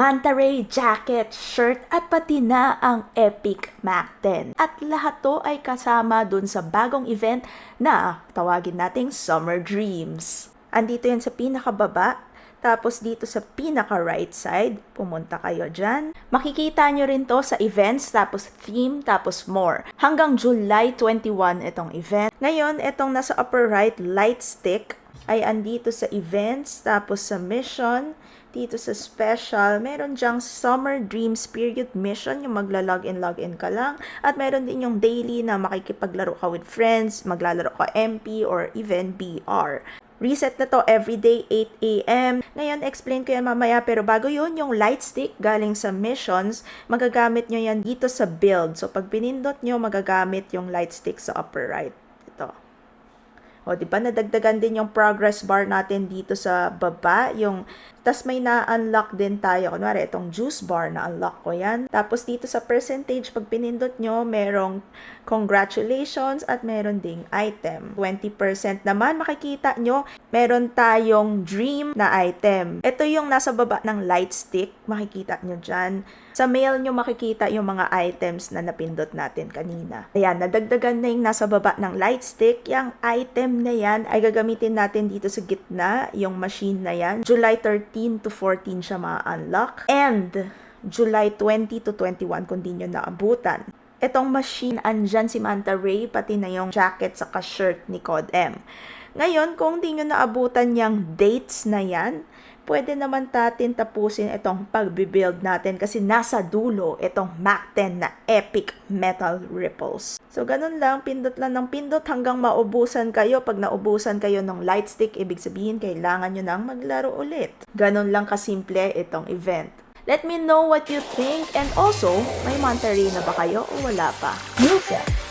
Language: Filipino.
Manta Ray jacket, shirt at pati na ang Epic Mac 10. At lahat to ay kasama dun sa bagong event na tawagin nating Summer Dreams. Andito yan sa pinakababa. Tapos dito sa pinaka-right side, pumunta kayo dyan. Makikita nyo rin to sa events, tapos theme, tapos more. Hanggang July 21 itong event. Ngayon, itong nasa upper right, light stick, ay andito sa events, tapos sa mission, dito sa special, meron dyang Summer Dreams period mission, yung magla-login ka lang. At meron din yung daily na makikipaglaro ka with friends, maglalaro ka MP or even BR. Reset na to everyday 8 AM. Ngayon, explain ko yan mamaya. Pero bago yun, yung light stick galing sa missions, magagamit nyo yan dito sa build. So, pag pinindot nyo, magagamit yung light stick sa upper right. Ito. O, di ba nadagdagan din yung progress bar natin dito sa baba. Tas may na-unlock din tayo. Kunwari, itong juice bar, na-unlock ko yan. Tapos dito sa percentage, pag pinindot nyo, merong congratulations at meron ding item. 20% naman, makikita nyo, meron tayong dream na item. Ito yung nasa baba ng light stick. Makikita nyo dyan. Sa mail nyo makikita yung mga items na napindot natin kanina. Ayan, nadagdagan na yung nasa baba ng light stick. Yung item na yan ay gagamitin natin dito sa gitna, yung machine na yan. July 13 to 14 siya ma-unlock. And July 20 to 21 kung di nyo naabutan. Itong machine, andyan si Manta Ray, pati na yung jacket saka shirt ni Code M. Ngayon, kung di nyo naabutan yung dates na yan, pwede naman natin tapusin itong pag-build natin kasi nasa dulo itong Mac 10 na Epic Metal Ripples. So, ganun lang, pindot lang ng pindot hanggang maubusan kayo. Pag naubusan kayo ng light stick, ibig sabihin, kailangan nyo nang maglaro ulit. Ganun lang kasimple itong event. Let me know what you think and also, may Manta Ray na ba kayo o wala pa? Music.